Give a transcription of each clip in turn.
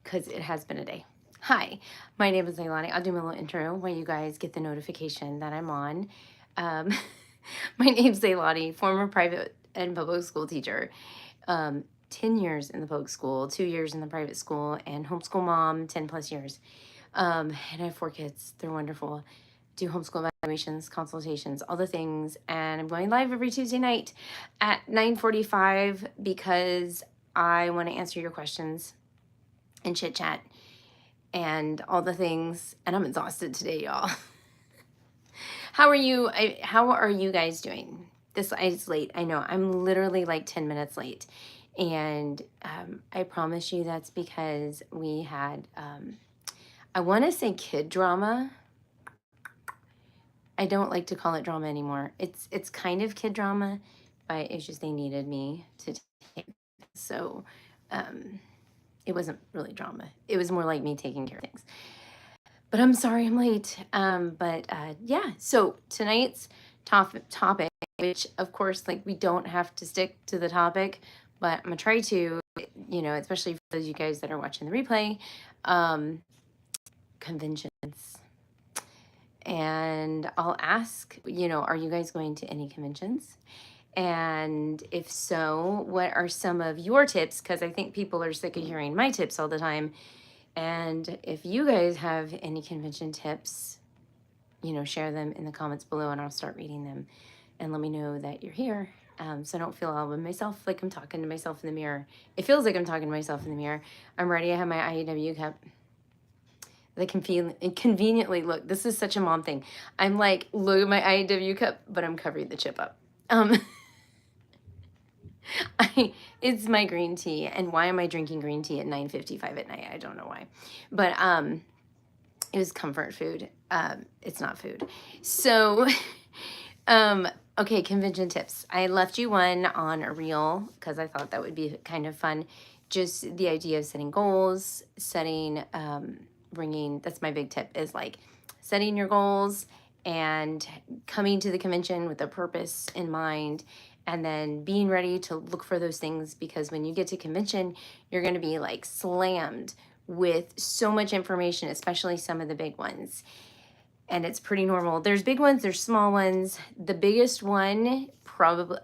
because it has been a day. Hi, my name is Leilani. I'll do my little intro while you guys get the notification that I'm on. Um, my name's Leilani, former private and public school teacher. 10 years in the public school, 2 years in the private school, and homeschool mom, 10 plus years. And I have 4 kids. They're wonderful. Do homeschool evaluations, consultations, all the things. And I'm going live every Tuesday night at 9:45 because I want to answer your questions and chit chat and all the things. And I'm exhausted today, y'all. How are you? How are you guys doing? This is late. I know I'm literally like 10 minutes late. And I promise you that's because we had, I want to say kid drama. I don't like to call it drama anymore. It's kind of kid drama, but it's just they needed me to take. So it wasn't really drama. It was more like me taking care of things. But I'm sorry I'm late. Yeah, so tonight's topic, which of course, like we don't have to stick to the topic, but I'm gonna try to, especially for those of you guys that are watching the replay, conventions. And I'll ask, are you guys going to any conventions? And if so, what are some of your tips? Because I think people are sick of hearing my tips all the time. And if you guys have any convention tips, share them in the comments below and I'll start reading them. And let me know that you're here. So I don't feel all by myself, like I'm talking to myself in the mirror. It feels like I'm talking to myself in the mirror. I'm ready. I have my IEW cup. They conveniently, look, this is such a mom thing. I'm like, look at my IEW cup, but I'm covering the chip up. It's my green tea. And why am I drinking green tea at 9:55 at night? I don't know why. But it was comfort food. It's not food. So, okay, convention tips. I left you one on a reel because I thought that would be kind of fun. Just the idea of setting goals, that's my big tip, is like setting your goals and coming to the convention with a purpose in mind, and then being ready to look for those things, because when you get to convention, you're going to be like slammed with so much information, especially some of the big ones. And it's pretty normal. There's big ones, there's small ones. The biggest one, probably,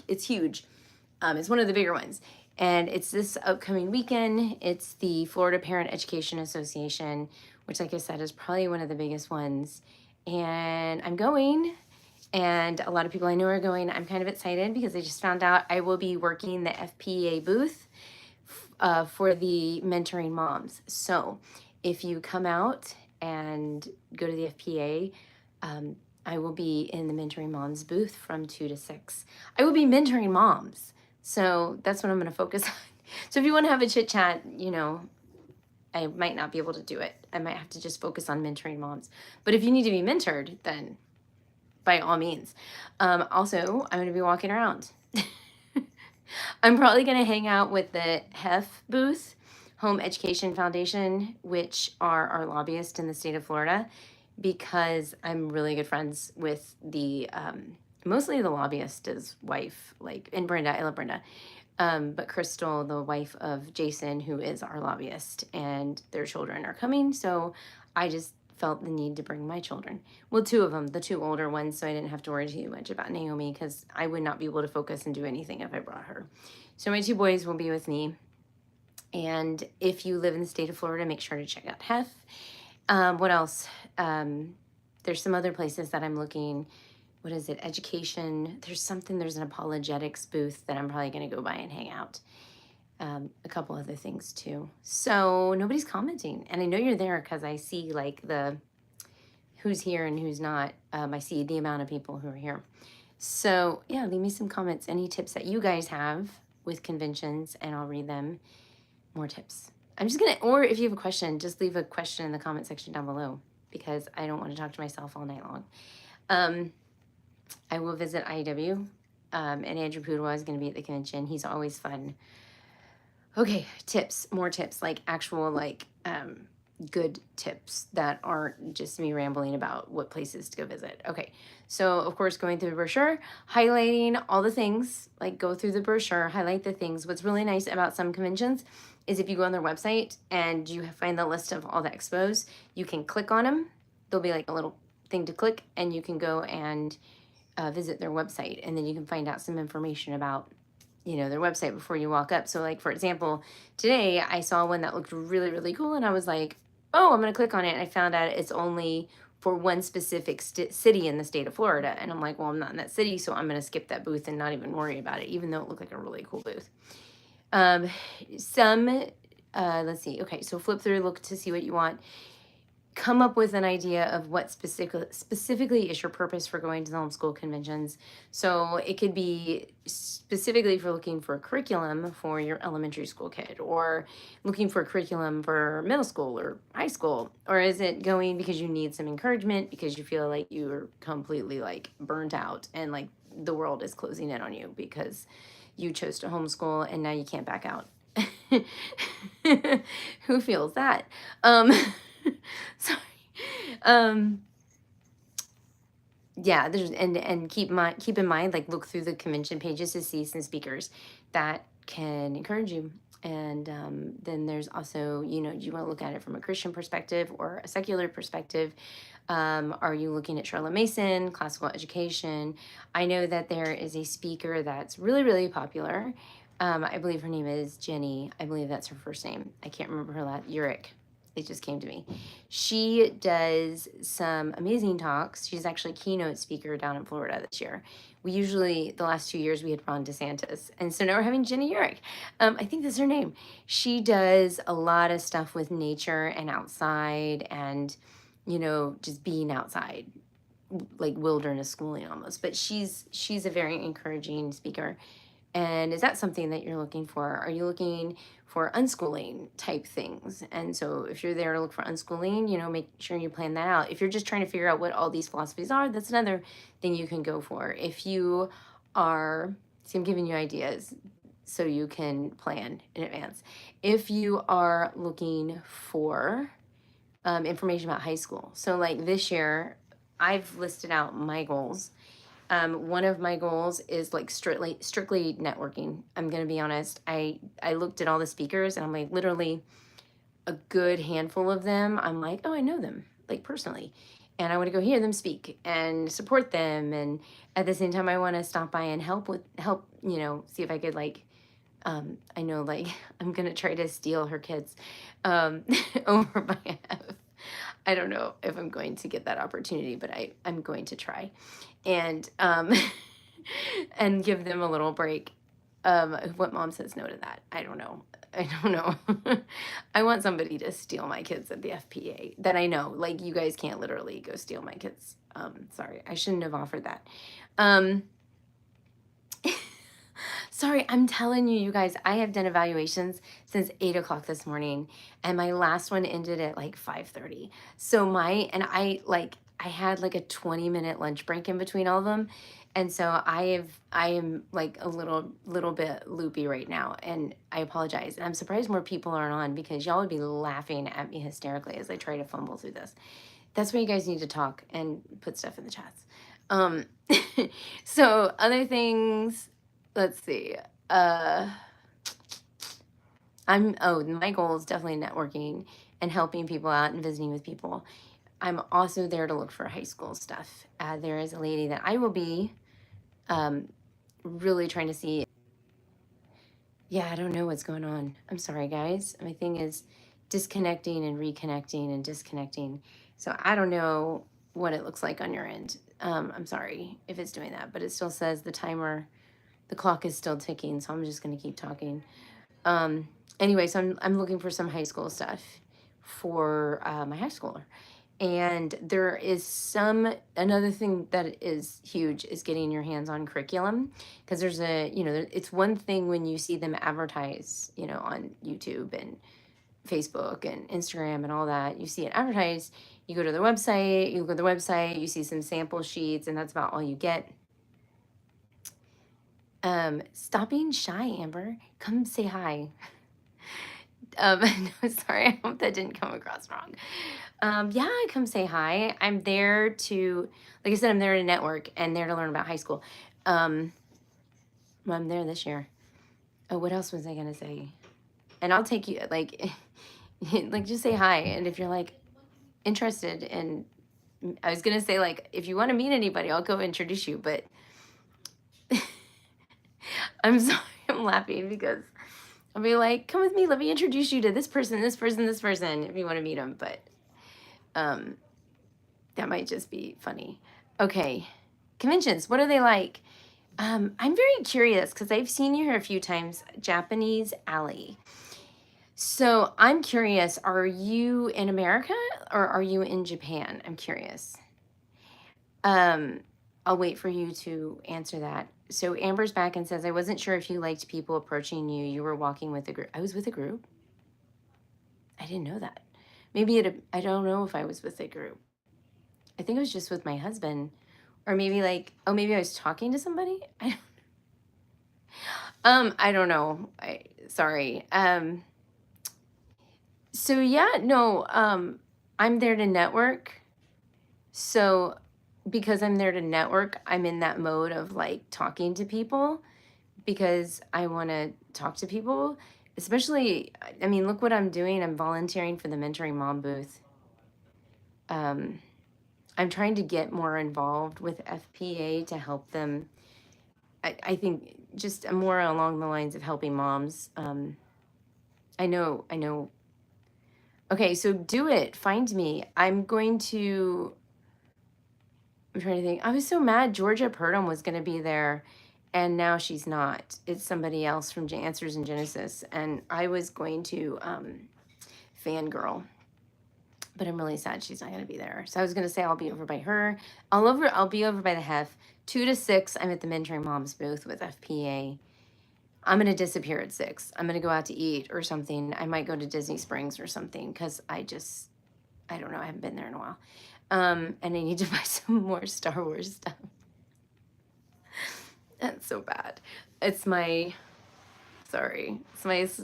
it's huge. It's one of the bigger ones. And it's this upcoming weekend. It's the Florida Parent Education Association, which, like I said, is probably one of the biggest ones. And I'm going, and a lot of people I know are going. I'm kind of excited because I just found out I will be working the FPA booth for the mentoring moms. So if you come out and go to the FPA, I will be in the mentoring moms booth from 2 to 6. I will be mentoring moms. So that's what I'm going to focus on. So if you want to have a chit chat, I might not be able to do it. I might have to just focus on mentoring moms. But if you need to be mentored, then by all means. Also, I'm going to be walking around. I'm probably going to hang out with the HEF booth, Home Education Foundation, which are our lobbyists in the state of Florida, because I'm really good friends with the mostly the lobbyist's wife, and Brenda. I love Brenda. But Crystal, the wife of Jason, who is our lobbyist, and their children are coming. So I just felt the need to bring my children. Well, 2 of them, the 2 older ones, so I didn't have to worry too much about Naomi, because I would not be able to focus and do anything if I brought her. So my 2 boys will be with me. And if you live in the state of Florida, make sure to check out HEF. What else? There's some other places that I'm looking. What is it? Education. There's an apologetics booth that I'm probably going to go by and hang out. A couple other things too. So nobody's commenting. And I know you're there because I see like the who's here and who's not. I see the amount of people who are here. So yeah, leave me some comments. Any tips that you guys have with conventions, and I'll read them. More tips. I'm just going to, or if you have a question, just leave a question in the comment section down below, because I don't want to talk to myself all night long. I will visit IEW, and Andrew Pudewa is going to be at the convention. He's always fun. Okay, tips, more tips, like actual, good tips that aren't just me rambling about what places to go visit. Okay, so of course, going through the brochure, highlighting all the things, like go through the brochure, highlight the things. What's really nice about some conventions is if you go on their website and you find the list of all the expos, you can click on them. There'll be like a little thing to click, and you can go and visit their website, and then you can find out some information about, you know, their website before you walk up. So like, for example, today I saw one that looked really, really cool, and I was like, oh, I'm going to click on it. And I found out it's only for one specific city in the state of Florida. And I'm like, well, I'm not in that city, so I'm going to skip that booth and not even worry about it, even though it looked like a really cool booth. Let's see. Okay, so flip through, look to see what you want. Come up with an idea of what specifically is your purpose for going to the homeschool conventions. So it could be specifically for looking for a curriculum for your elementary school kid, or looking for a curriculum for middle school or high school. Or is it going because you need some encouragement because you feel like you're completely like burnt out and like the world is closing in on you because you chose to homeschool and now you can't back out. Who feels that? Sorry. Yeah, there's and keep in mind, like, look through the convention pages to see some speakers that can encourage you. And then there's also, you know, do you want to look at it from a Christian perspective or a secular perspective? Are you looking at Charlotte Mason, classical education? I know that there is a speaker that's really, really popular. I believe her name is Jenny. I believe that's her first name. I can't remember her last. Urick. It just came to me. She does some amazing talks. She's actually a keynote speaker down in Florida this year. We usually, the last 2 years, we had Ron DeSantis. And so now we're having Jenny Urick. I think that's her name. She does a lot of stuff with nature and outside and, you know, just being outside, like wilderness schooling almost. But she's a very encouraging speaker. And is that something that you're looking for? Are you looking for unschooling type things? And so if you're there to look for unschooling, you know, make sure you plan that out. If you're just trying to figure out what all these philosophies are, that's another thing you can go for. If you are, see, I'm giving you ideas so you can plan in advance. If you are looking for information about high school. So like this year, I've listed out my goals. One of my goals is like strictly networking. I'm going to be honest. I looked at all the speakers and I'm like, literally a good handful of them. I'm like, oh, I know them like personally. And I want to go hear them speak and support them. And at the same time, I want to stop by and help, you know, see if I could like, I know like I'm going to try to steal her kids, over by half. I don't know if I'm going to get that opportunity, but I'm going to try and and give them a little break. What mom says no to that? I don't know. I want somebody to steal my kids at the FPA that I know. Like, you guys can't literally go steal my kids. Sorry, I shouldn't have offered that. Sorry, I'm telling you, you guys, I have done evaluations since 8 o'clock this morning, and my last one ended at like 5:30. So I had like a 20-minute lunch break in between all of them. And so I am like a little bit loopy right now, and I apologize. And I'm surprised more people aren't on because y'all would be laughing at me hysterically as I try to fumble through this. That's why you guys need to talk and put stuff in the chats. So other things, let's see. My goal is definitely networking and helping people out and visiting with people. I'm also there to look for high school stuff. There is a lady that I will be really trying to see. Yeah, I don't know what's going on. I'm sorry, guys. My thing is disconnecting and reconnecting and disconnecting. So I don't know what it looks like on your end. I'm sorry if it's doing that, but it still says the clock is still ticking, so I'm just going to keep talking. Anyway, so I'm looking for some high school stuff for my high schooler. And there is another thing that is huge is getting your hands on curriculum, because there's it's one thing when you see them advertise, you know, on YouTube and Facebook and Instagram and all that. You see it advertised, you go to their website, you see some sample sheets, and that's about all you get. Stop being shy, Amber. Come say hi. No, sorry, I hope that didn't come across wrong. Yeah, come say hi. I'm there to, like I said, I'm there to network and there to learn about high school. I'm there this year. Oh, what else was I going to say? and I'll take you, like, like, just say hi. And if you're like interested in, I was gonna say, like, if you want to meet anybody, I'll go introduce you, but I'm sorry, I'm laughing because I'll be like, come with me, let me introduce you to this person, this person, this person, if you want to meet them. But um, that might just be funny. Okay, conventions, what are they like? I'm very curious because I've seen you here a few times, Japanese Alley. So I'm curious, are you in America or are you in Japan? I'm curious. Um, I'll wait for you to answer that. So Amber's back and says, I wasn't sure if you liked people approaching you. You were walking with a group. I was with a group? I didn't know that. Maybe I don't know if I was with a group. I think I was just with my husband. Or maybe like, oh, maybe I was talking to somebody? I don't know. Sorry. So yeah, no, I'm there to network. So because I'm there to network, I'm in that mode of like talking to people because I want to talk to people, especially, I mean, look what I'm doing. I'm volunteering for the Mentoring Mom booth. I'm trying to get more involved with FPA to help them. I think just more along the lines of helping moms. I know. Okay, so do it. Find me. I'm trying to think. I was so mad Georgia Purdom was going to be there, and now she's not. It's somebody else from Answers in Genesis, and I was going to fangirl, but I'm really sad she's not going to be there. So I was going to say I'll be over by her. I'll be over by the Hef. 2 to 6, I'm at the Mentoring Moms booth with FPA. I'm going to disappear at 6. I'm going to go out to eat or something. I might go to Disney Springs or something because I don't know. I haven't been there in a while. And I need to buy some more Star Wars stuff. That's so bad. It's my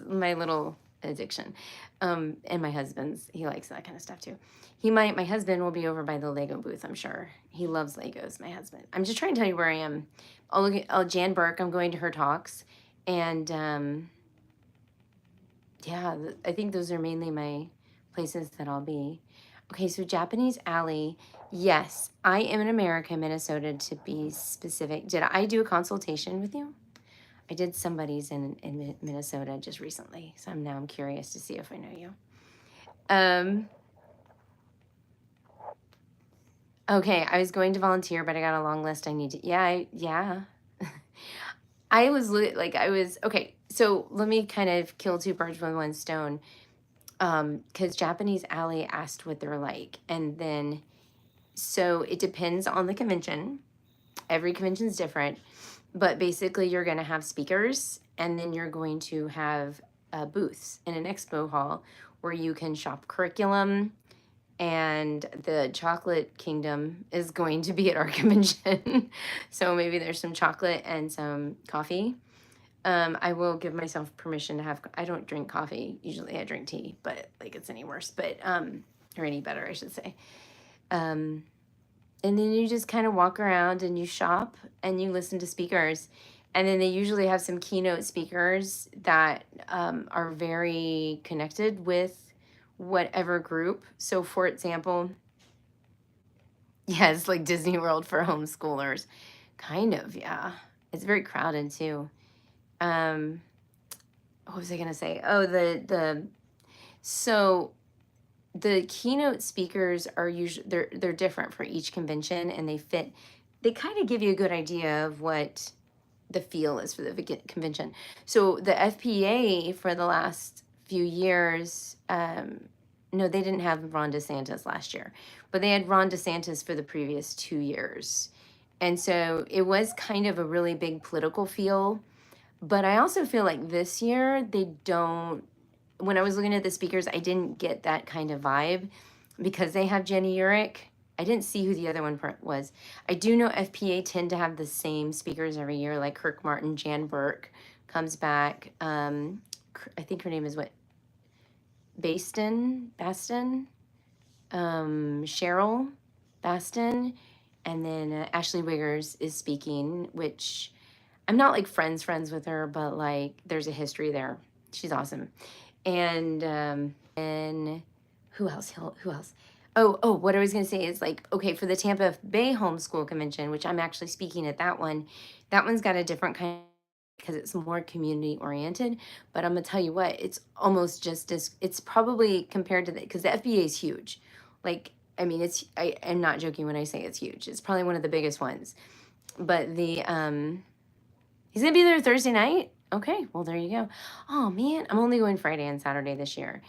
little addiction. And my husband's, he likes that kind of stuff too. My husband will be over by the Lego booth, I'm sure. He loves Legos, my husband. I'm just trying to tell you where I am. I'll look at Jan Burke, I'm going to her talks. And yeah, I think those are mainly my places that I'll be. Okay, so Japanese Alley. Yes, I am in America, Minnesota, to be specific. Did I do a consultation with you? I did somebody's in Minnesota just recently, so I'm curious to see if I know you. Okay, I was going to volunteer, but I got a long list I need to, yeah. Okay, so let me kind of kill two birds with one stone. Because Japanese Alley asked what they're like. And then, so it depends on the convention. Every convention's different. But basically, you're going to have speakers, and then you're going to have booths in an expo hall where you can shop curriculum. And the Chocolate Kingdom is going to be at our convention. So maybe there's some chocolate and some coffee. I will give myself permission to have, I don't drink coffee. Usually I drink tea, but like it's any worse, but, or any better, I should say. And then you just kind of walk around and you shop and you listen to speakers. And then they usually have some keynote speakers that are very connected with whatever group. So for example, yeah, it's like Disney World for homeschoolers. Kind of, yeah. It's very crowded too. What was I gonna say? Oh, so the keynote speakers are usually they're different for each convention, and they kind of give you a good idea of what the feel is for the convention. So the FPA for the last few years, no, they didn't have Ron DeSantis last year, but they had Ron DeSantis for the previous 2 years. And so it was kind of a really big political feel. But I also feel like this year when I was looking at the speakers, I didn't get that kind of vibe because they have Jenny Urick. I didn't see who the other one was. I do know FPA tend to have the same speakers every year, like Kirk Martin. Jan Burke comes back. I think her name is Baston, Cheryl Baston, and then Ashley Wiggers is speaking, which I'm not like friends with her, but like there's a history there. She's awesome. And who else? Who else? Oh, what I was gonna say is like, okay, for the Tampa Bay Homeschool Convention, which I'm actually speaking at that one's got a different kind because it's more community oriented. But I'm gonna tell you what, it's almost just as it's probably compared to the because the FBA is huge. Like, I mean, I'm not joking when I say it's huge. It's probably one of the biggest ones. But he's gonna be there Thursday night. Okay, well there you go. Oh man, I'm only going Friday and Saturday this year.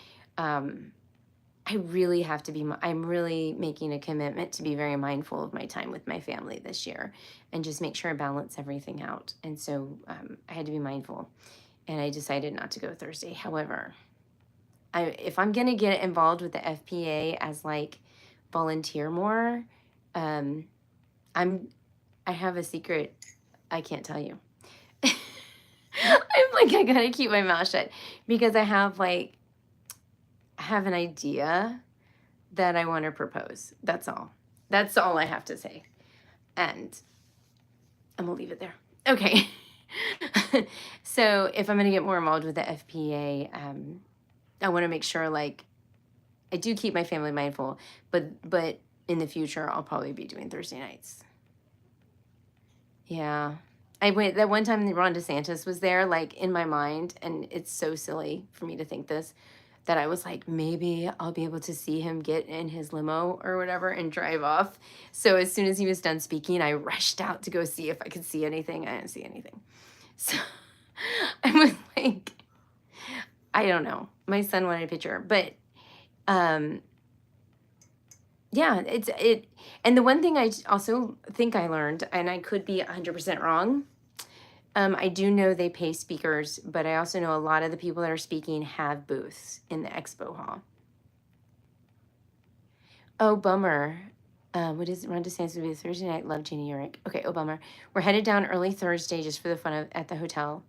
I really have to be, I'm really making a commitment to be very mindful of my time with my family this year and just make sure I balance everything out. And so I had to be mindful and I decided not to go Thursday. However, if I'm going to get involved with the FPA as like volunteer more, um, I have a secret I can't tell you. I'm like, I gotta keep my mouth shut because I have an idea that I want to propose. That's all. That's all I have to say. And I'm going to leave it there. Okay. So if I'm going to get more involved with the FPA, I want to make sure like I do keep my family mindful, but in the future, I'll probably be doing Thursday nights. Yeah. I went that one time Ron DeSantis was there, like in my mind, and it's so silly for me to think this, that I was like, maybe I'll be able to see him get in his limo or whatever and drive off. So as soon as he was done speaking, I rushed out to go see if I could see anything. I didn't see anything. So I was like, I don't know. My son wanted a picture, but yeah, and the one thing I also think I learned, and I could be 100% wrong, I do know they pay speakers, but I also know a lot of the people that are speaking have booths in the expo hall. Oh, bummer. What is it? Ron DeSantis will be Thursday night. Love Jeannie Urick. Okay, oh, bummer. We're headed down early Thursday just for the fun of at the hotel.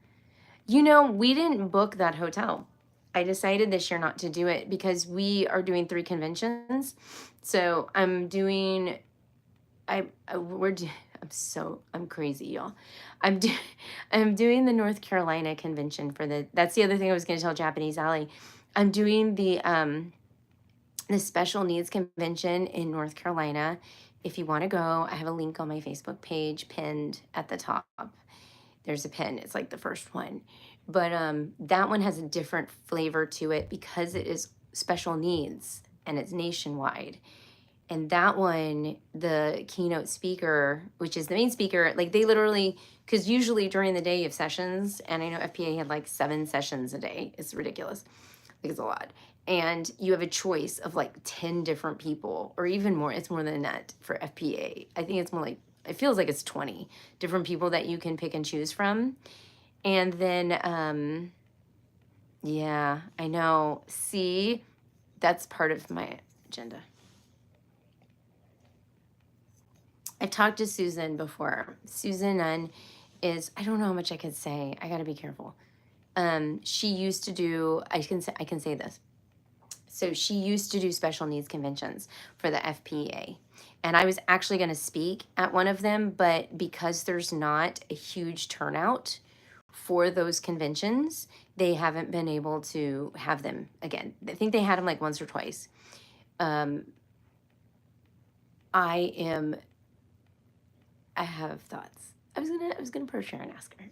You know, we didn't book that hotel. I decided this year not to do it because we are doing 3 conventions. So I'm doing, I'm crazy, y'all. I'm doing the North Carolina convention that's the other thing I was going to tell Japanese Alley. I'm doing the special needs convention in North Carolina. If you want to go, I have a link on my Facebook page pinned at the top. There's a pin. It's like the first one. But that one has a different flavor to it because it is special needs and it's nationwide. And that one, the keynote speaker, which is the main speaker, like they literally, because usually during the day you have sessions, and I know FPA had like 7 sessions a day. It's ridiculous. Like it's a lot. And you have a choice of like 10 different people or even more. It's more than that for FPA. I think it's more like, it feels like it's 20 different people that you can pick and choose from. And then, yeah, I know. See, that's part of my agenda. I've talked to Susan before. Susan Nunn is, I don't know how much I could say. I got to be careful. She used to do, I can say this. So she used to do special needs conventions for the FPA. And I was actually going to speak at one of them, but because there's not a huge turnout for those conventions, they haven't been able to have them again. I think they had them like once or twice. I have thoughts. I was gonna approach her and ask her.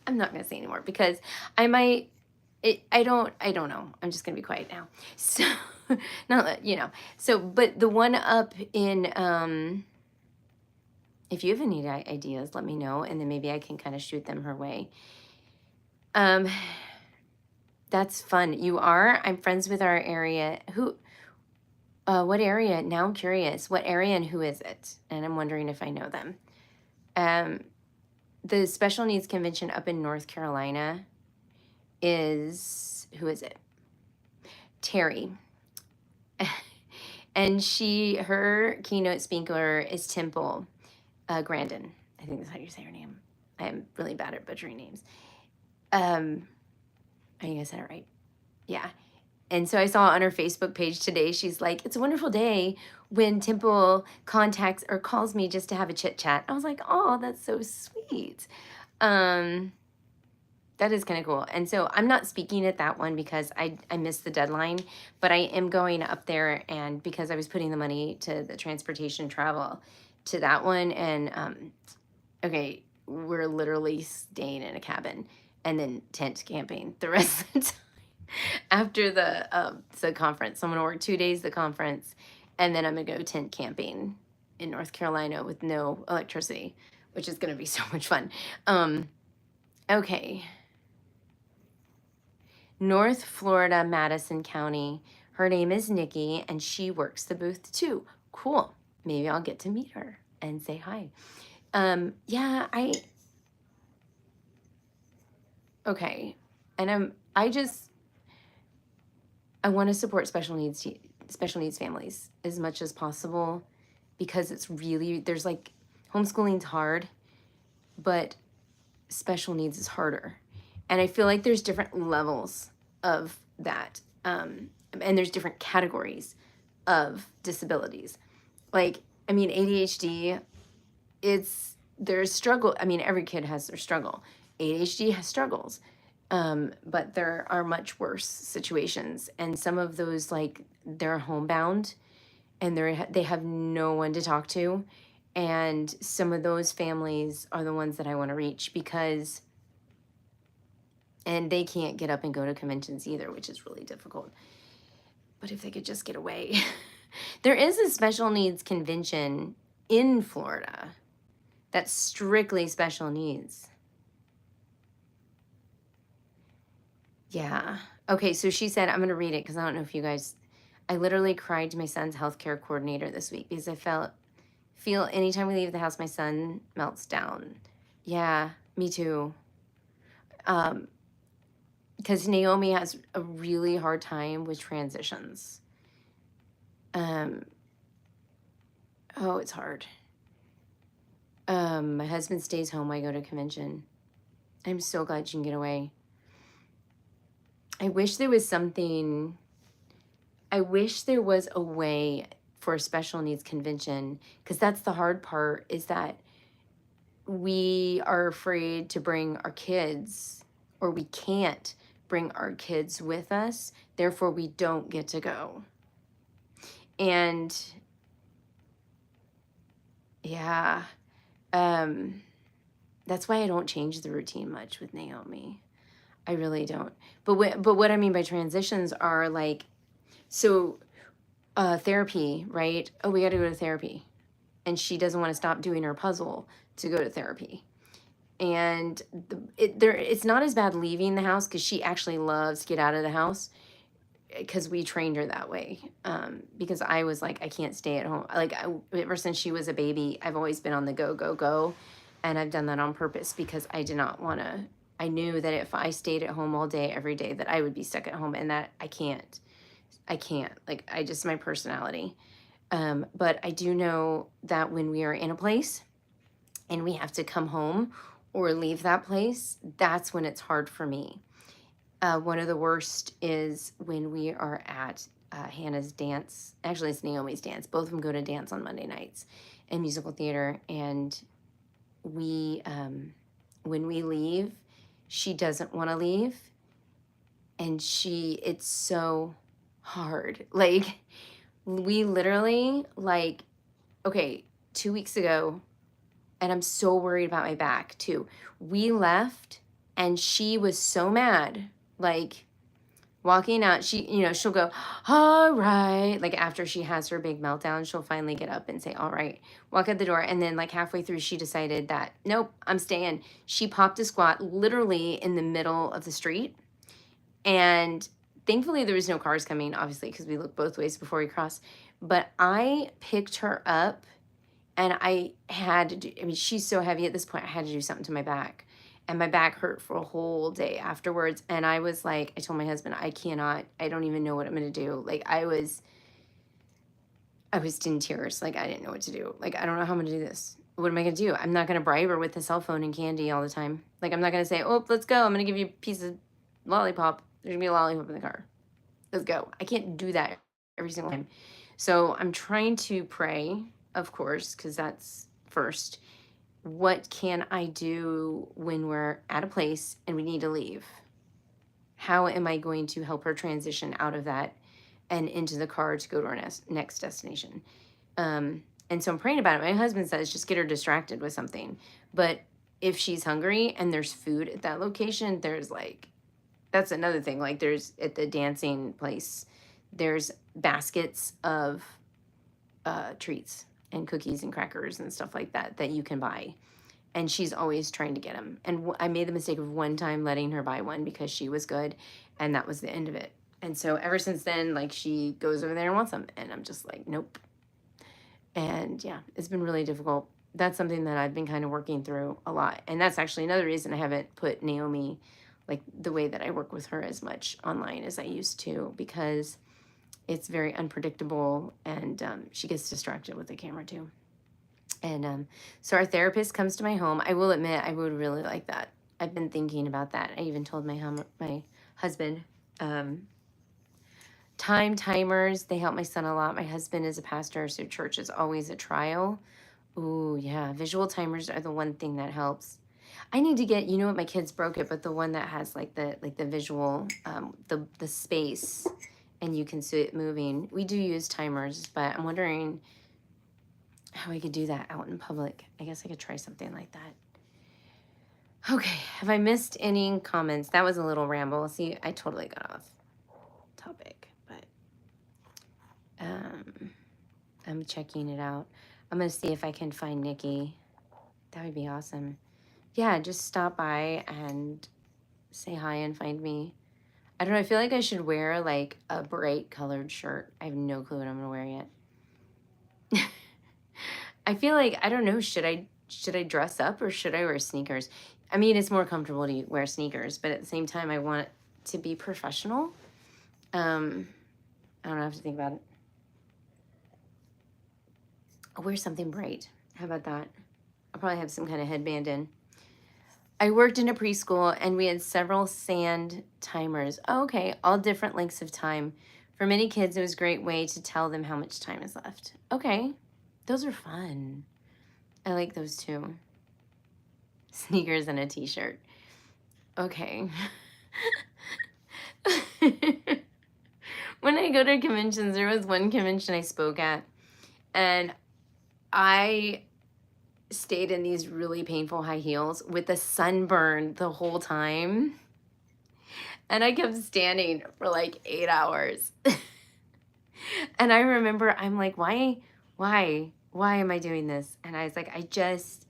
I'm not gonna say anymore because I might. I don't know. I'm just gonna be quiet now. So, not you know. So, but the one up in if you have any ideas, let me know, and then maybe I can kind of shoot them her way. That's fun. You are? I'm friends with our area. Who? What area? Now I'm curious. What area and who is it? And I'm wondering if I know them. The special needs convention up in North Carolina is, who is it? Terry. And her keynote speaker is Temple Grandin. I think that's how you say her name. I am really bad at butchering names. I think I said it right. Yeah. And so I saw on her Facebook page today, she's like, it's a wonderful day when Temple contacts or calls me just to have a chit chat. I was like, oh, that's so sweet. That's That is kind of cool. And so I'm not speaking at that one because I missed the deadline, but I am going up there, and because I was putting the money to the transportation travel to that one. And okay, we're literally staying in a cabin and then tent camping the rest of the time after the conference. So I'm gonna work 2 days the conference, and then I'm gonna go tent camping in North Carolina with no electricity, which is gonna be so much fun. Okay. North Florida, Madison County. Her name is Nikki, and she works the booth too. Cool. Maybe I'll get to meet her and say hi. Yeah, okay. And I want to support special needs families as much as possible, because it's really, there's like, homeschooling's hard, but special needs is harder. And I feel like there's different levels of that. And there's different categories of disabilities. Like, I mean, ADHD, there's struggle. I mean, every kid has their struggle. ADHD has struggles. But there are much worse situations. And some of those, like, they're homebound and they have no one to talk to. And some of those families are the ones that I want to reach, because, and they can't get up and go to conventions either, which is really difficult. But if they could just get away. There is a special needs convention in Florida that's strictly special needs. Yeah. Okay, so she said, I'm going to read it because I don't know if you guys, I literally cried to my son's healthcare coordinator this week because I feel anytime we leave the house, my son melts down. Yeah, me too. Because Naomi has a really hard time with transitions. Oh, it's hard. My husband stays home when I go to convention. I'm so glad you can get away. I wish there was a way for a special needs convention, because that's the hard part, is that we are afraid to bring our kids, or we can't bring our kids with us, therefore we don't get to go. And yeah, that's why I don't change the routine much with Naomi. I really don't. But what I mean by transitions are like, so therapy, right? Oh, we got to go to therapy. And she doesn't want to stop doing her puzzle to go to therapy. And it's not as bad leaving the house, because she actually loves to get out of the house, because we trained her that way. Because I was like, I can't stay at home. Like, ever since she was a baby, I've always been on the go, go, go. And I've done that on purpose, because I did not want to, I knew that if I stayed at home all day, every day, that I would be stuck at home, and that I can't, like, my personality. But I do know that when we are in a place and we have to come home or leave that place, that's when it's hard for me. One of the worst is when we are at Hannah's dance. Actually, it's Naomi's dance. Both of them go to dance on Monday nights in musical theater. And when we leave, she doesn't want to leave. And it's so hard. Like, we literally, like, okay, 2 weeks ago, and I'm so worried about my back too. We left and she was so mad, like, walking out, she'll go, all right. Like, after she has her big meltdown, she'll finally get up and say, all right, walk out the door. And then, like, halfway through, she decided that, nope, I'm staying. She popped a squat literally in the middle of the street. And thankfully there was no cars coming, obviously, because we looked both ways before we crossed. But I picked her up, and I had to do, I mean, she's so heavy at this point, I had to do something to my back. And my back hurt for a whole day afterwards. And I was like, I told my husband, I don't even know what I'm going to do. Like, I was in tears. Like, I didn't know what to do. Like, I don't know how I'm going to do this. What am I going to do? I'm not going to bribe her with a cell phone and candy all the time. Like, I'm not going to say, oh, let's go. I'm going to give you a piece of lollipop. There's going to be a lollipop in the car. Let's go. I can't do that every single time. So I'm trying to pray, of course, because that's first. what can I do when we're at a place and we need to leave? How am I going to help her transition out of that and into the car to go to our next destination? And so I'm praying about it. My husband says just get her distracted with something. But if she's hungry and there's food at that location, there's like, that's another thing. Like there's at the dancing place, there's baskets of treats and cookies and crackers and stuff like that that you can buy. And she's always trying to get them. And I made the mistake of one time letting her buy one because she was good, and that was the end of it. And so ever since then, like, she goes over there and wants them, and I'm just like, nope. And yeah, it's been really difficult. That's something that I've been kind of working through a lot. And that's actually another reason I haven't put Naomi, like the way that I work with her, as much online as I used to, because it's very unpredictable, and she gets distracted with the camera too. And so our therapist comes to my home. I will admit, I would really like that. I've been thinking about that. I even told my husband, time timers, they help my son a lot. My husband is a pastor, so church is always a trial. Ooh, yeah, visual timers are the one thing that helps. I need to get, you know what, my kids broke it, but the one that has like the visual, the space, and you can see it moving. We do use timers, but I'm wondering how I could do that out in public. I guess I could try something like that. Okay, have I missed any comments? That was a little ramble. See, I totally got off topic, but I'm checking it out. I'm gonna see if I can find Nikki. That would be awesome. Yeah, just stop by and say hi and find me. I don't know, I feel like I should wear like a bright colored shirt. I have no clue what I'm gonna wear yet. I feel like, I don't know, should I dress up or should I wear sneakers? I mean, it's more comfortable to wear sneakers, but at the same time, I want it to be professional. I don't know, I have to think about it. I'll wear something bright. How about that? I'll probably have some kind of headband in. I worked in a preschool and we had several sand timers. Oh, okay, all different lengths of time. For many kids, it was a great way to tell them how much time is left. Okay. Those are fun. I like those too. Sneakers and a t-shirt. Okay. When I go to conventions, there was one convention I spoke at, and I stayed in these really painful high heels with a sunburn the whole time. And I kept standing for like 8 hours. And I remember I'm like, why am I doing this? And I was like, I just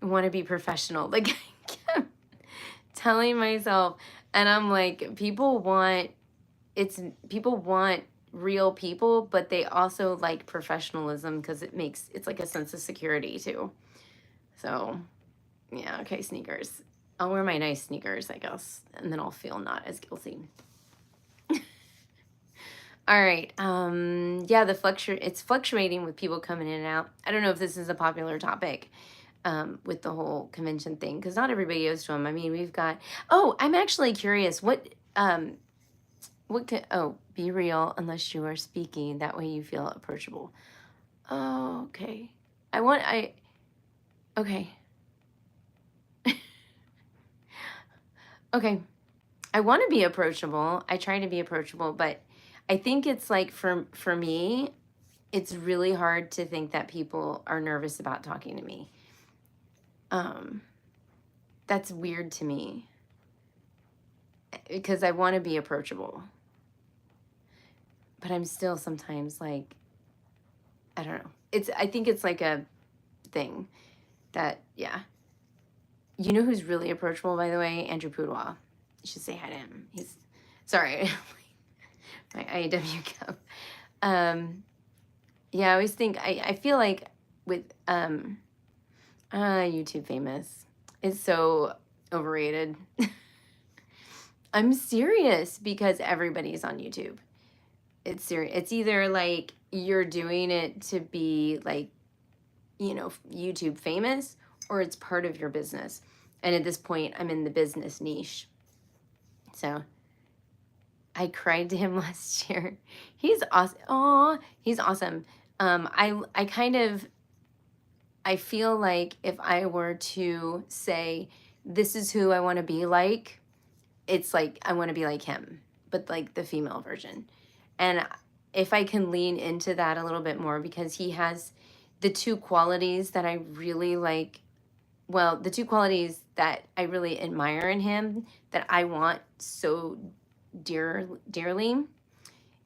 want to be professional. Like, I kept telling myself, and I'm like, people want real people, but they also like professionalism because it's like a sense of security too. So yeah, okay, sneakers. I'll wear my nice sneakers, I guess, and then I'll feel not as guilty. All right. Yeah, it's fluctuating with people coming in and out. I don't know if this is a popular topic with the whole convention thing, because not everybody goes to them. I mean, we've got, I'm actually curious. Be real unless you are speaking. That way you feel approachable. Oh, okay. Okay. Okay. I want to be approachable. I try to be approachable, but I think it's like for me, it's really hard to think that people are nervous about talking to me. That's weird to me because I want to be approachable, but I'm still sometimes like, I don't know. I think it's like a thing that, yeah. You know who's really approachable, by the way? Andrew Poudois. You should say hi to him. Sorry. My IAW cup. Yeah, I always think, I feel like with YouTube famous, it's so overrated. I'm serious, because everybody's on YouTube. It's serious. It's either like you're doing it to be like, YouTube famous, or it's part of your business. And at this point, I'm in the business niche. So I cried to him last year. He's awesome. Aw, he's awesome. I I feel like if I were to say, this is who I want to be like, it's like I want to be like him, but like the female version. And if I can lean into that a little bit more, because he has the two qualities that I really like, well, the two qualities that I really admire in him that I want so dearly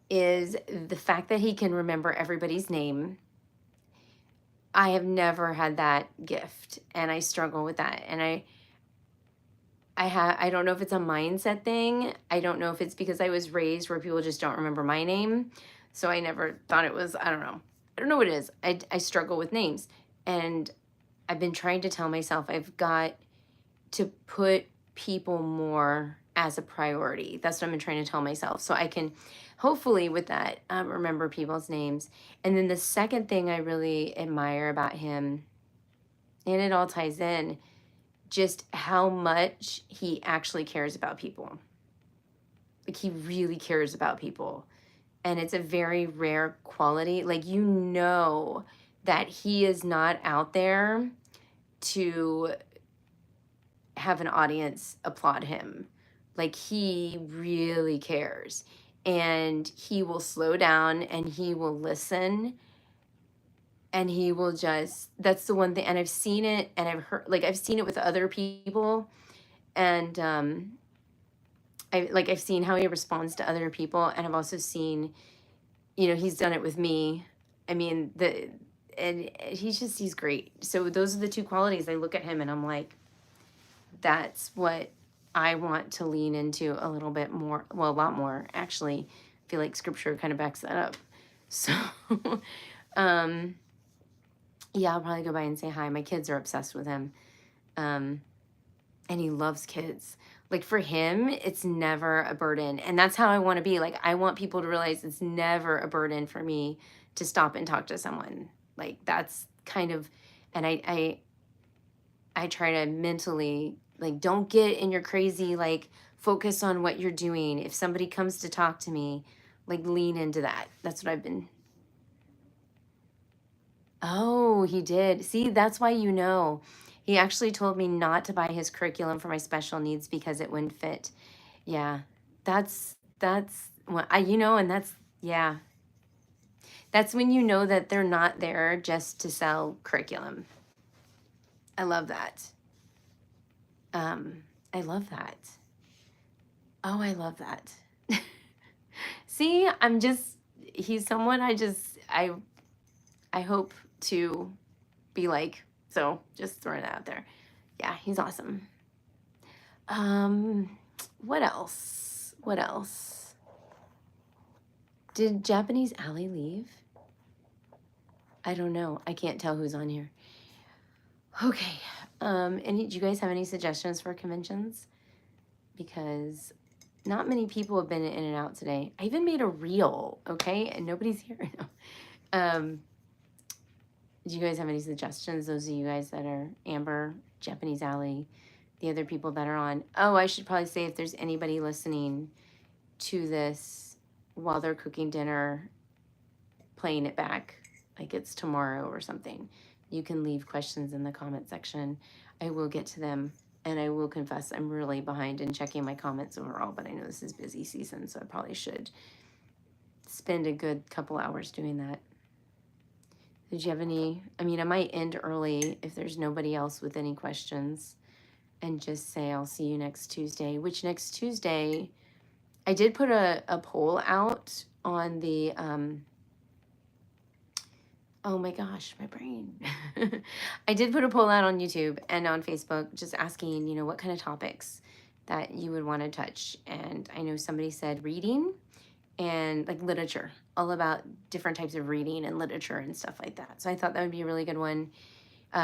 is the fact that he can remember everybody's name. I have never had that gift, and I struggle with that. And I don't know if it's a mindset thing. I don't know if it's because I was raised where people just don't remember my name. So I never thought it was, I don't know. I don't know what it is. I struggle with names. And I've been trying to tell myself I've got to put people more as a priority. That's what I've been trying to tell myself. So I can hopefully with that remember people's names. And then the second thing I really admire about him, and it all ties in, just how much he actually cares about people. Like he really cares about people. And it's a very rare quality. Like, you know that he is not out there to have an audience applaud him. Like, he really cares. And he will slow down and he will listen. And he will just, that's the one thing. And I've seen it, and I've heard, like, I've seen it with other people. And I've seen how he responds to other people. And I've also seen, you know, he's done it with me. I mean, he's great. So those are the two qualities. I look at him and I'm like, that's what I want to lean into a little bit more. Well, a lot more, actually. I feel like scripture kind of backs that up. So, yeah, I'll probably go by and say hi. My kids are obsessed with him. And he loves kids. Like, for him, it's never a burden. And that's how I want to be. Like, I want people to realize it's never a burden for me to stop and talk to someone. Like, that's kind of, and I try to mentally, like, don't get in your crazy, like, focus on what you're doing. If somebody comes to talk to me, like, lean into that. That's what I've been. Oh, he did. See, that's why, you know. He actually told me not to buy his curriculum for my special needs because it wouldn't fit. Yeah, that's what you know, and that's, yeah. That's when you know that they're not there just to sell curriculum. I love that. I love that. Oh, I love that. See, he's someone I hope to be like. So just throwing that out there. Yeah, he's awesome. What else? What else? Did Japanese Alley leave? I don't know. I can't tell who's on here. Okay. Do you guys have any suggestions for conventions? Because not many people have been in and out today. I even made a reel, okay? And nobody's here. No. Do you guys have any suggestions? Those of you guys that are Amber, Japanese Alley, the other people that are on. Oh, I should probably say if there's anybody listening to this while they're cooking dinner, playing it back, like it's tomorrow or something, you can leave questions in the comment section. I will get to them, and I will confess I'm really behind in checking my comments overall, but I know this is busy season, so I probably should spend a good couple hours doing that. Did you have any? I mean, I might end early if there's nobody else with any questions and just say I'll see you next Tuesday, which next Tuesday, I did put a poll out on the, oh my gosh, my brain. I did put a poll out on YouTube and on Facebook just asking, you know, what kind of topics that you would want to touch. And I know somebody said reading and like literature, all about different types of reading and literature and stuff like that. So I thought that would be a really good one.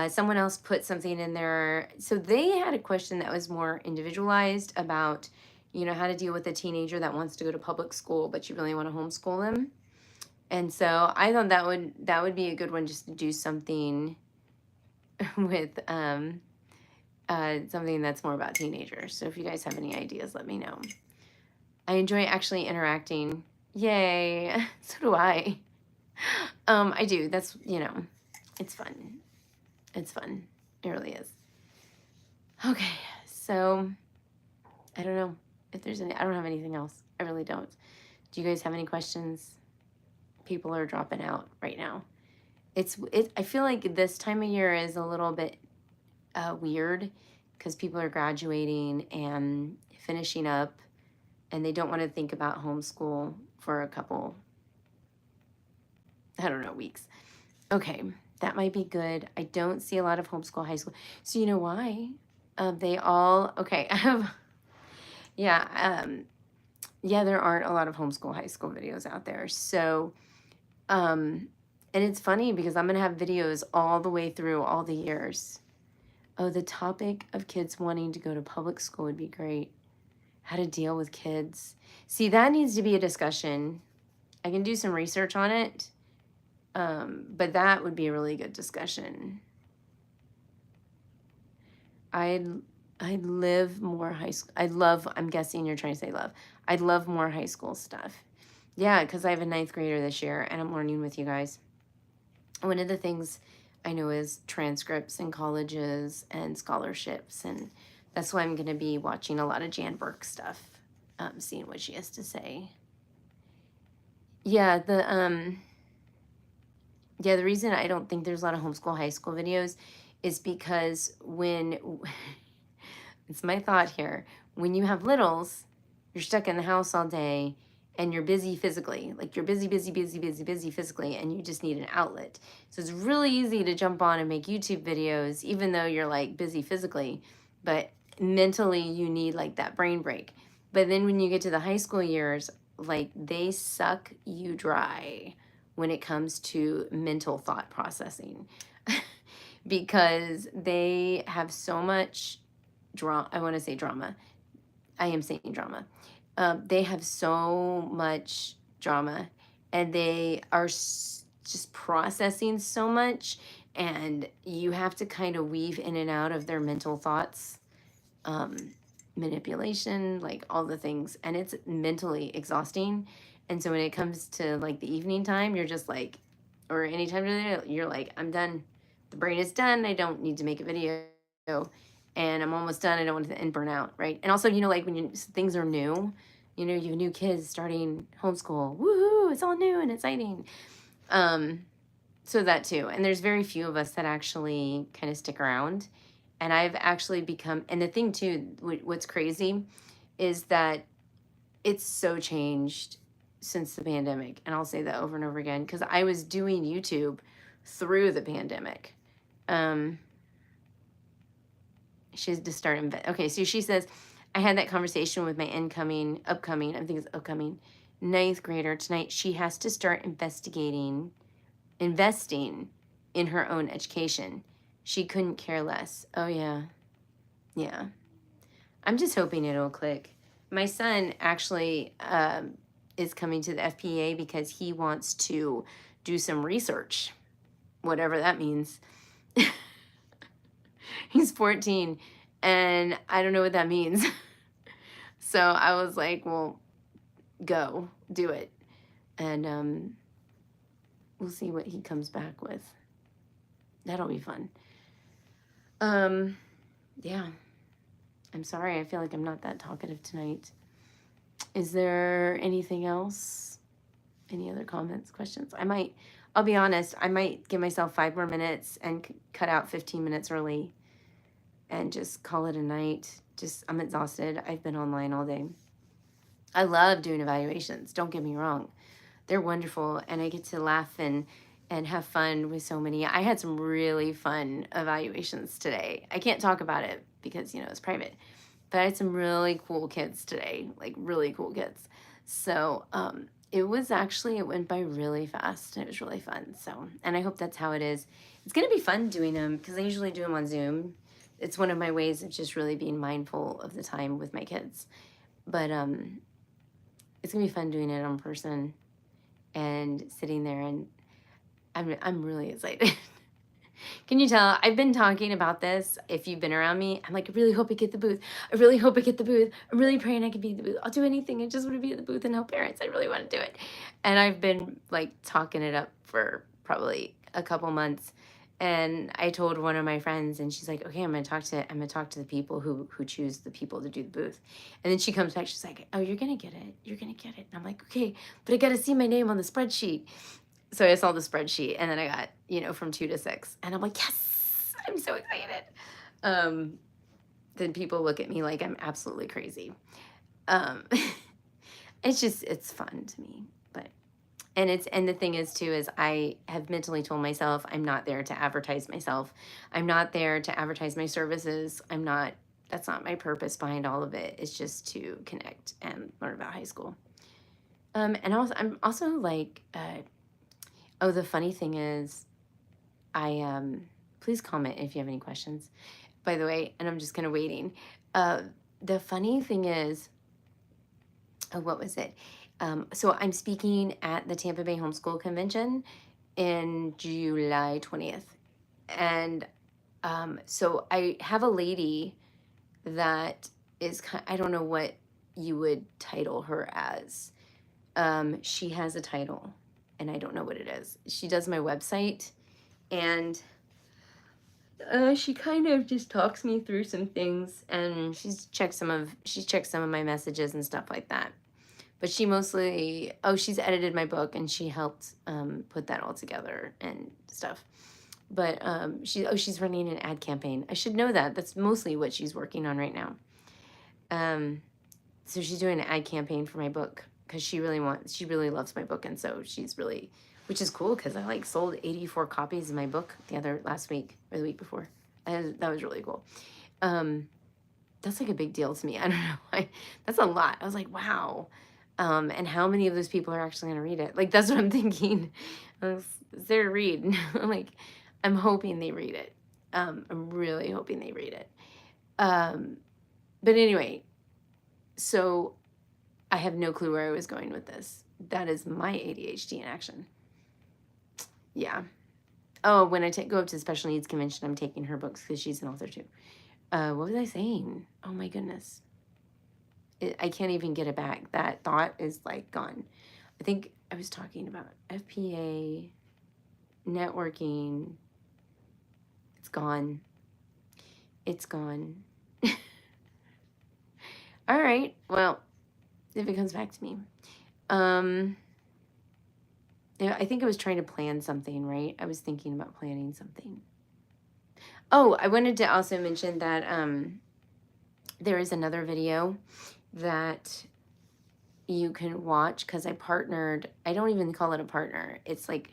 Someone else put something in there. So they had a question that was more individualized about, you know, how to deal with a teenager that wants to go to public school, but you really want to homeschool them. And so I thought that would be a good one, just to do something with something that's more about teenagers. So if you guys have any ideas, let me know. I enjoy actually interacting. Yay. So do I. I do. That's, you know, it's fun. It's fun. It really is. Okay, so I don't know if there's any, I don't have anything else. I really don't. Do you guys have any questions? People are dropping out right now. I feel like this time of year is a little bit weird because people are graduating and finishing up and they don't want to think about homeschool for a couple, I don't know, weeks. Okay, that might be good. I don't see a lot of homeschool high school. So you know why? They all, okay, I have, yeah, yeah, there aren't a lot of homeschool high school videos out there. So, and it's funny because I'm going to have videos all the way through all the years. Oh, the topic of kids wanting to go to public school would be great. How to deal with kids. See, that needs to be a discussion. I can do some research on it, but that would be a really good discussion. I'd live more high school. I'm guessing you're trying to say love. I'd love more high school stuff. Yeah, because I have a 9th grader this year and I'm learning with you guys. One of the things I know is transcripts in colleges and scholarships, and that's why I'm going to be watching a lot of Jan Burke stuff, seeing what she has to say. Yeah, the reason I don't think there's a lot of homeschool high school videos is because it's my thought here, when you have littles, you're stuck in the house all day and you're busy physically, like you're busy physically, and you just need an outlet. So it's really easy to jump on and make YouTube videos, even though you're like busy physically, but mentally you need like that brain break. But then when you get to the high school years, like they suck you dry when it comes to mental thought processing because they have so much drama. I want to say drama. I am saying drama. They have so much drama and they are just processing so much, and you have to kind of weave in and out of their mental thoughts, manipulation, like all the things, and it's mentally exhausting. And so when it comes to like the evening time, you're just like, or anytime you're like, I'm done. The brain is done. I don't need to make a video. And I'm almost done. I don't want to end burnout, right? And also, like when things are new, you have new kids starting homeschool. Woohoo! It's all new and exciting. So that too. And there's very few of us that actually kind of stick around. And I've actually become, and the thing too, what's crazy is that it's so changed since the pandemic. And I'll say that over and over again, because I was doing YouTube through the pandemic. She has to start. Okay, so she says, I had that conversation with my upcoming 9th grader tonight. She has to start investing in her own education. She couldn't care less. Oh, yeah. Yeah. I'm just hoping it'll click. My son actually is coming to the FPA because he wants to do some research, whatever that means. He's 14, and I don't know what that means. So I was like, well, go, do it. And we'll see what he comes back with. That'll be fun. Yeah. I'm sorry. I feel like I'm not that talkative tonight. Is there anything else? Any other comments, questions? I'll be honest, I might give myself 5 more minutes and cut out 15 minutes early and just call it a night. I'm exhausted. I've been online all day. I love doing evaluations. Don't get me wrong. They're wonderful, and I get to laugh and have fun with so many. I had some really fun evaluations today. I can't talk about it because, it's private. But I had some really cool kids today, like really cool kids. So it went by really fast, and it was really fun. So, and I hope that's how it is. It's going to be fun doing them because I usually do them on Zoom. It's one of my ways of just really being mindful of the time with my kids. But it's going to be fun doing it in person and sitting there, and I'm really excited. Can you tell? I've been talking about this. If you've been around me, I'm like, I really hope I get the booth. I really hope I get the booth. I'm really praying I can be at the booth. I'll do anything. I just want to be at the booth and help parents. I really want to do it. And I've been like talking it up for probably a couple months. And I told one of my friends, and she's like, okay, I'm gonna talk to the people who choose the people to do the booth. And then she comes back, she's like, oh, you're gonna get it. You're gonna get it. And I'm like, okay, but I gotta see my name on the spreadsheet. So I saw the spreadsheet, and then I got, from 2 to 6. And I'm like, yes, I'm so excited. Then people look at me like I'm absolutely crazy. Um, it's fun to me. But and the thing is too is I have mentally told myself I'm not there to advertise myself. I'm not there to advertise my services. That's not my purpose behind all of it. It's just to connect and learn about high school. And also I'm also like oh, the funny thing is I please comment if you have any questions, by the way, and I'm just kind of waiting. The funny thing is, oh, what was it? So I'm speaking at the Tampa Bay Homeschool Convention in July 20th. And so I have a lady that is, I don't know what you would title her as. She has a title, and I don't know what it is. She does my website, and she kind of just talks me through some things, and she's checked some of my messages and stuff like that. But she mostly, she's edited my book, and she helped put that all together and stuff. But she's running an ad campaign. I should know that. That's mostly what she's working on right now. So she's doing an ad campaign for my book because she really loves my book, and so she's really, which is cool because I sold 84 copies of my book last week or the week before. That was really cool. That's a big deal to me. I don't know why. That's a lot. I was like, wow. And how many of those people are actually going to read it? That's what I'm thinking. Is there to read? I'm hoping they read it. I'm really hoping they read it. But anyway, so I have no clue where I was going with this. That is my ADHD in action. Yeah. Oh, when I go up to the special needs convention, I'm taking her books because she's an author too. What was I saying? Oh my goodness. I can't even get it back. That thought is gone. I think I was talking about FPA, networking. It's gone. It's gone. All right. Well, if it comes back to me. Yeah, I think I was trying to plan something, right? I was thinking about planning something. Oh, I wanted to also mention that there is another video that you can watch because I partnered. I don't even call it a partner. It's it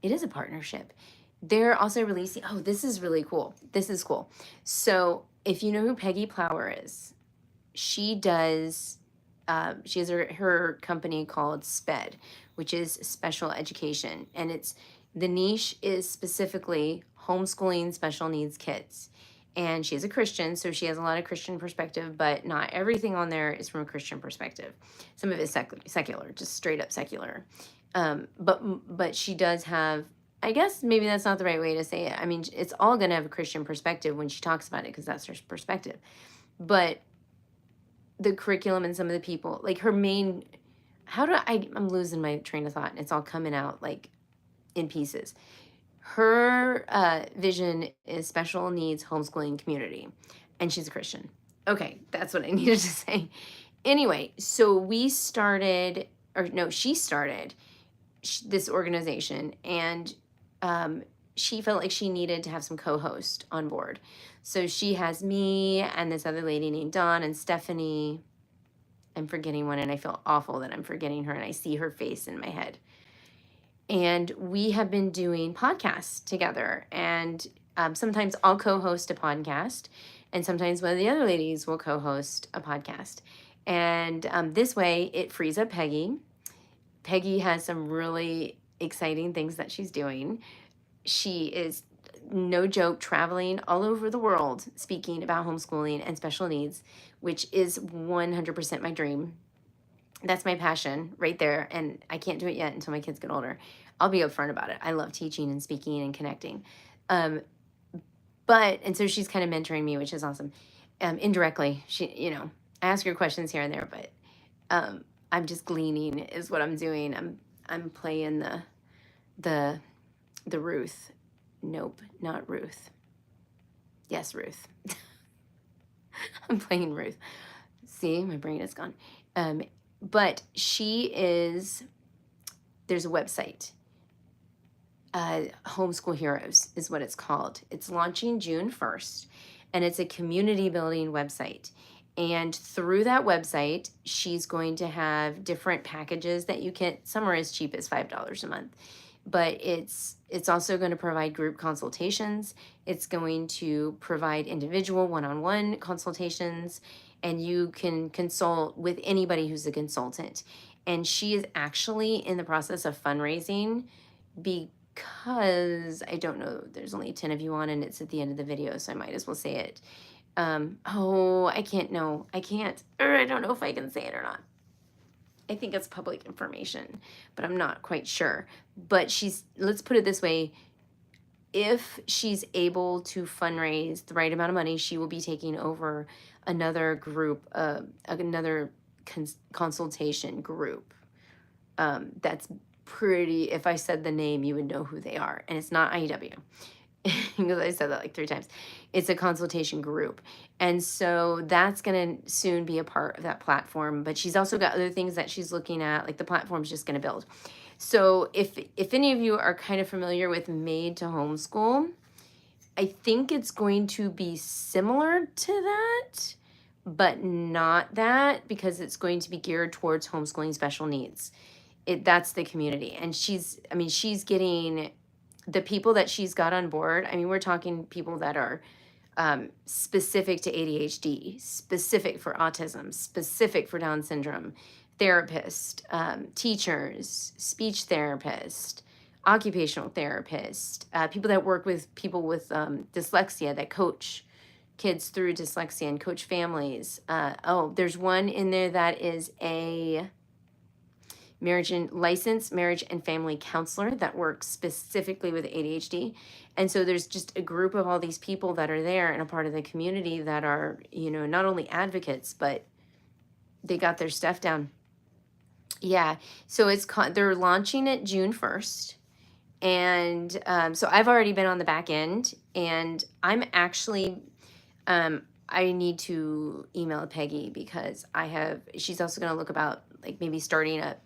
is a partnership. They're also releasing, this is really cool. This is cool. So if you know who Peggy Plower is, she has her company called SPED, which is special education. And the niche is specifically homeschooling special needs kids. And she's a Christian, so she has a lot of Christian perspective, but not everything on there is from a Christian perspective. Some of it is secular, just straight up secular. But she does have, I guess maybe that's not the right way to say it. I mean, it's all going to have a Christian perspective when she talks about it because that's her perspective. But the curriculum and some of the people, her main, I'm losing my train of thought and it's all coming out in pieces. Her vision is special needs homeschooling community, and she's a Christian. Okay, that's what I needed to say. Anyway, so she started this organization, and she felt like she needed to have some co-host on board. So she has me and this other lady named Dawn and Stephanie. I'm forgetting one, and I feel awful that I'm forgetting her, and I see her face in my head. And we have been doing podcasts together, and sometimes I'll co-host a podcast, and sometimes one of the other ladies will co-host a podcast. And this way, it frees up Peggy. Peggy has some really exciting things that she's doing. She is, no joke, traveling all over the world speaking about homeschooling and special needs, which is 100% my dream. That's my passion right there, and I can't do it yet until my kids get older. I'll be upfront about it. I love teaching and speaking and connecting. And so she's kind of mentoring me, which is awesome. Indirectly, she, I ask her questions here and there, but I'm just gleaning is what I'm doing. I'm playing the Ruth Nope, not Ruth. Yes, Ruth. I'm playing Ruth. See, my brain is gone. But there's a website. Homeschool Heroes is what it's called. It's launching June 1st, and it's a community building website. And through that website, she's going to have different packages that you can, some are as cheap as $5 a month, but it's also going to provide group consultations. It's going to provide individual one-on-one consultations, and you can consult with anybody who's a consultant. And she is actually in the process of fundraising because I don't know, there's only 10 of you on and it's at the end of the video, so I might as well say it. Oh, I can't, or I don't know if I can say it or not. I think it's public information, but I'm not quite sure. But let's put it this way, if she's able to fundraise the right amount of money, she will be taking over another group, another consultation group. That's pretty, if I said the name, you would know who they are. And it's not IEW. Because I said that like 3 times. It's a consultation group. And so that's going to soon be a part of that platform. But she's also got other things that she's looking at, like the platform's just going to build. So if any of you are kind of familiar with Made to Homeschool, I think it's going to be similar to that, but not that, because it's going to be geared towards homeschooling special needs. That's the community. And she's getting the people that she's got on board. I mean, we're talking people that are specific to ADHD, specific for autism, specific for Down syndrome, therapists, teachers, speech therapists, occupational therapists, people that work with people with dyslexia, that coach kids through dyslexia and coach families. There's one in there that is a licensed marriage and family counselor that works specifically with ADHD. And so there's just a group of all these people that are there and a part of the community that are, not only advocates, but they got their stuff down. Yeah. So they're launching it June 1st. And so I've already been on the back end, and I'm actually, I need to email Peggy because she's also going to look about like maybe starting a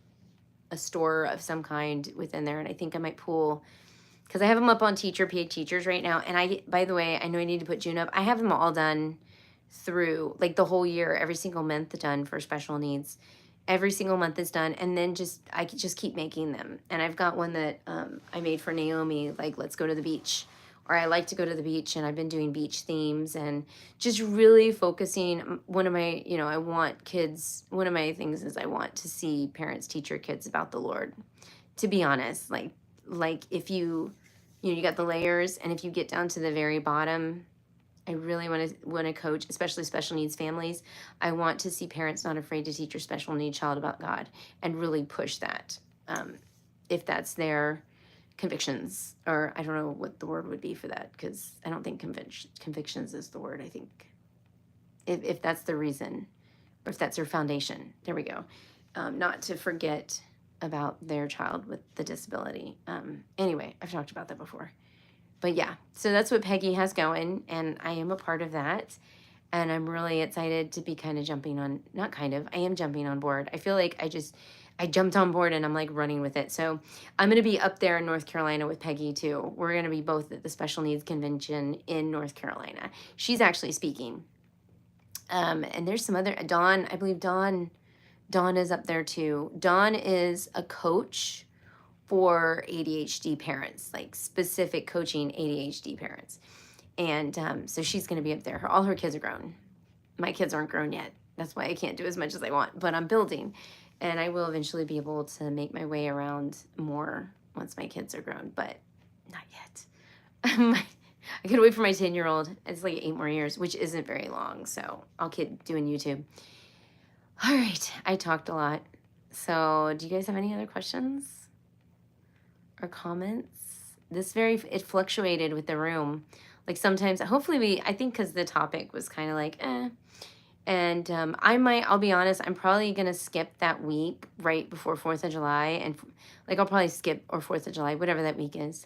store of some kind within there. And I think I might pull, because I have them up on paid teachers right now. And by the way, I know I need to put June up. I have them all done through like the whole year, every single month done for special needs. Every single month is done. And then I just keep making them. And I've got one that I made for Naomi, like, let's go to the beach. Or I like to go to the beach, and I've been doing beach themes and just really focusing. One of my things is I want to see parents teach your kids about the Lord. To be honest, like if you got the layers, and if you get down to the very bottom, I really want to coach, especially special needs families. I want to see parents not afraid to teach your special needs child about God and really push that. If that's their convictions, or I don't know what the word would be for that, because I don't think convictions is the word. I think if that's the reason, or if that's their foundation, there we go. Not to forget about their child with the disability. Anyway, I've talked about that before. But yeah, so that's what Peggy has going, and I am a part of that. And I'm really excited to be I am jumping on board. I feel like I jumped on board and I'm like running with it. So I'm going to be up there in North Carolina with Peggy too. We're going to be both at the Special Needs Convention in North Carolina. She's actually speaking. And there's some other, Dawn, I believe Dawn is up there too. Dawn is a coach for ADHD parents, like specific coaching ADHD parents. And so she's going to be up there. All her kids are grown. My kids aren't grown yet. That's why I can't do as much as I want, but I'm building. And I will eventually be able to make my way around more once my kids are grown, but not yet. I could wait for my 10-year-old. It's like 8 more years, which isn't very long. So I'll keep doing YouTube. All right. I talked a lot. So do you guys have any other questions or comments? It fluctuated with the room. Like sometimes, hopefully I think because the topic was kind of like, And I'll be honest, I'm probably going to skip that week right before 4th of July. And like, I'll probably skip, or 4th of July, whatever that week is.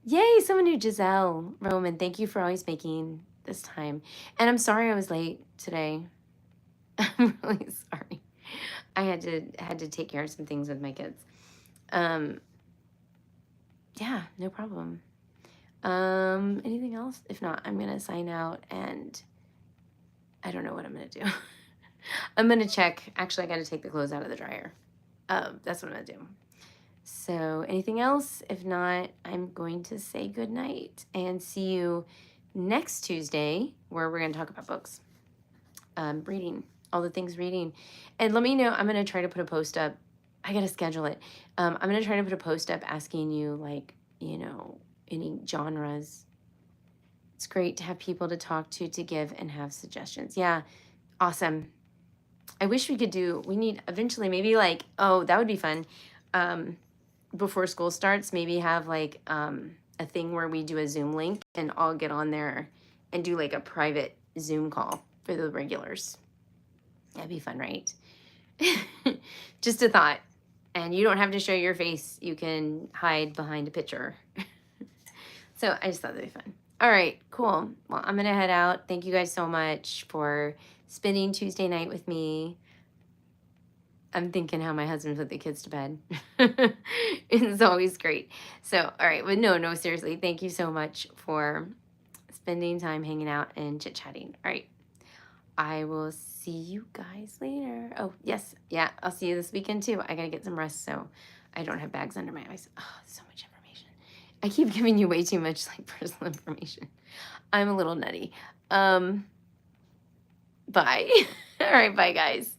Yay, someone knew Giselle. Roman, thank you for always making this time. And I'm sorry I was late today. I'm really sorry. I had to take care of some things with my kids. Yeah, no problem. Anything else? If not, I'm gonna sign out and I don't know what I'm gonna do. I'm gonna check. Actually, I gotta take the clothes out of the dryer. That's what I'm gonna do. So anything else? If not, I'm going to say good night and see you next Tuesday where we're gonna talk about books. Reading, all the things reading. And let me know, I'm gonna try to put a post up. I gotta schedule it. I'm gonna try to put a post up asking you, like, you know, any genres. It's great to have people to talk to give and have suggestions. Yeah, awesome. I wish we could do, we need eventually maybe like, oh, that would be fun. Before school starts, maybe have like a thing where we do a Zoom link and I'll get on there and do like a private Zoom call for the regulars. That'd be fun, right? Just a thought. And you don't have to show your face. You can hide behind a picture. So I just thought that'd be fun. All right, cool. Well, I'm going to head out. Thank you guys so much for spending Tuesday night with me. I'm thinking how my husband put the kids to bed. It's always great. So, all right. But no, seriously. Thank you so much for spending time hanging out and chit-chatting. All right. I will see you guys later. Oh, yes. Yeah, I'll see you this weekend too. I got to get some rest so I don't have bags under my eyes. Oh, so much information. I keep giving you way too much like personal information. I'm a little nutty. Bye. All right, bye guys.